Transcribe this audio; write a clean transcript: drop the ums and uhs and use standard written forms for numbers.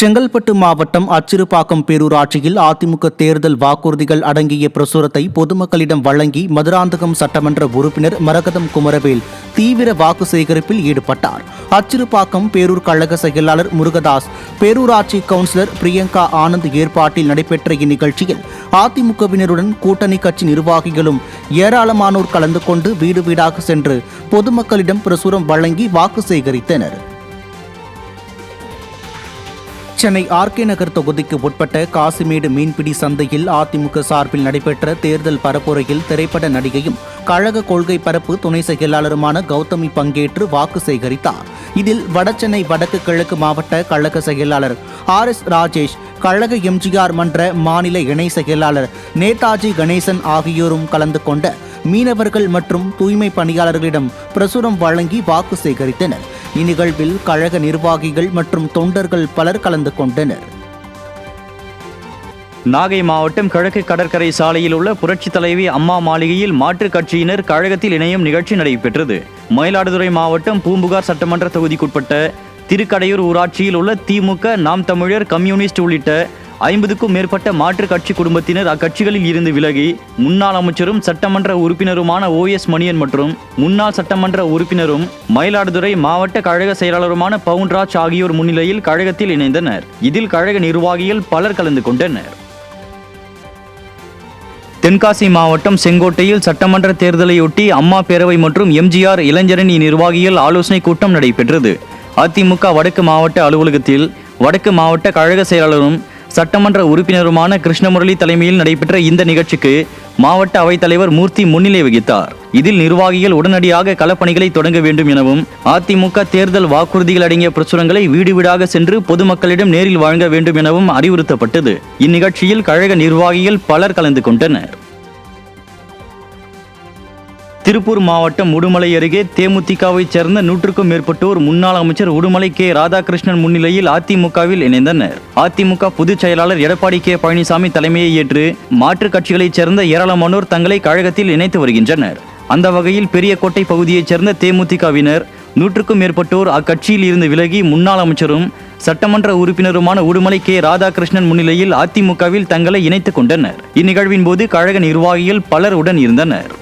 செங்கல்பட்டு மாவட்டம் அச்சிறுபாக்கம் பேரூராட்சியில் அதிமுக தேர்தல் வாக்குறுதிகள் அடங்கிய பிரசுரத்தை பொதுமக்களிடம் வழங்கி மதுராந்தகம் சட்டமன்ற உறுப்பினர் மரகதம் குமரவேல் தீவிர வாக்கு சேகரிப்பில் ஈடுபட்டார். அச்சிறுபாக்கம் பேரூர் கழக செயலாளர் முருகதாஸ், பேரூராட்சி கவுன்சிலர் பிரியங்கா ஆனந்த் ஏற்பாட்டில் நடைபெற்ற இந்நிகழ்ச்சியில் அதிமுகவினருடன் கூட்டணி கட்சி நிர்வாகிகளும் ஏராளமானோர் கலந்து கொண்டு வீடு வீடாக சென்று பொதுமக்களிடம் பிரசுரம் வழங்கி வாக்கு சேகரித்தனர். சென்னை ஆர்கே நகர் தொகுதிக்கு உட்பட்ட காசிமேடு மீன்பிடி சந்தையில் அதிமுக சார்பில் நடைபெற்ற தேர்தல் பரப்புரையில் திரைப்பட நடிகையும் கழக கொள்கை பரப்பு துணை செயலாளருமான கௌதமி பங்கேற்று வாக்கு சேகரித்தார். இதில் வடசென்னை வடக்கு கிழக்கு மாவட்ட கழக செயலாளர் RS ராஜேஷ், கழக MGR மன்ற மாநில இணை செயலாளர் நேதாஜி கணேசன் ஆகியோரும் கலந்து கொண்ட மீனவர்கள் மற்றும் தூய்மை பணியாளர்களிடம் பிரசுரம் வழங்கி வாக்கு சேகரித்தனர். இந்நிகழ்வில் கழக நிர்வாகிகள் மற்றும் தொண்டர்கள் பலர் கலந்து கொண்டனர். நாகை மாவட்டம் கிழக்கு கடற்கரை சாலையில் உள்ள புரட்சி தலைவி அம்மா மாளிகையில் மாற்றுக் கட்சியினர் கழகத்தில் இணையும் நிகழ்ச்சி நடைபெற்றது. மயிலாடுதுறை மாவட்டம் பூம்புகார் சட்டமன்ற தொகுதிக்குட்பட்ட திருக்கடையூர் ஊராட்சியில் உள்ள திமுக, நாம் தமிழர், கம்யூனிஸ்ட் உள்ளிட்ட 50க்கும் மேற்பட்ட மாற்றுக் கட்சி குடும்பத்தினர் அக்கட்சிகளில் இருந்து விலகி முன்னாள் அமைச்சரும் சட்டமன்ற உறுப்பினருமான OS மணியன் மற்றும் முன்னாள் சட்டமன்ற உறுப்பினரும் மயிலாடுதுறை மாவட்ட கழக செயலாளருமான பவுன்ராஜ் ஆகியோர் முன்னிலையில் கழகத்தில் இணைந்தனர். இதில் கழக நிர்வாகிகள் பலர் கலந்து கொண்டனர். தென்காசி மாவட்டம் செங்கோட்டையில் சட்டமன்ற தேர்தலையொட்டி அம்மா பேரவை மற்றும் MGR இளைஞரணி நிர்வாகிகள் ஆலோசனை கூட்டம் நடைபெற்றது. அதிமுக வடக்கு மாவட்ட அலுவலகத்தில் வடக்கு மாவட்ட கழக செயலாளரும் சட்டமன்ற உறுப்பினருமான கிருஷ்ணமுரளி தலைமையில் நடைபெற்ற இந்த நிகழ்ச்சிக்கு மாவட்ட அவைத்தலைவர் மூர்த்தி முன்னிலை வகித்தார். இதில் நிர்வாகிகள் உடனடியாக களப்பணிகளை தொடங்க வேண்டும் எனவும் அதிமுக தேர்தல் வாக்குறுதிகள் அடங்கிய பிரசுரங்களை வீடு வீடாக சென்று பொதுமக்களிடம் நேரில் வழங்க வேண்டும் எனவும் அறிவுறுத்தப்பட்டது. இந்நிகழ்ச்சியில் கழக நிர்வாகிகள் பலர் கலந்து கொண்டனர். திருப்பூர் மாவட்டம் உடுமலை அருகே தேமுதிகவைச் சேர்ந்த 100க்கும் மேற்பட்டோர் முன்னாள் அமைச்சர் உடுமலை K ராதாகிருஷ்ணன் முன்னிலையில் அதிமுகவில் இணைந்தனர். அதிமுக பொதுச் செயலாளர் எடப்பாடி K பழனிசாமி தலைமையை ஏற்று மாற்றுக் கட்சிகளைச் சேர்ந்த ஏராளமானோர் தங்களை கழகத்தில் இணைத்து வருகின்றனர். அந்த வகையில் பெரியகோட்டை பகுதியைச் சேர்ந்த தேமுதிகவினர் 100க்கும் மேற்பட்டோர் அக்கட்சியில் இருந்து விலகி முன்னாள் அமைச்சரும் சட்டமன்ற உறுப்பினருமான உடுமலை K ராதாகிருஷ்ணன் முன்னிலையில் அதிமுகவில் தங்களை இணைத்துக் கொண்டனர். இந்நிகழ்வின் போது கழக நிர்வாகிகள் பலர் உடன் இருந்தனர்.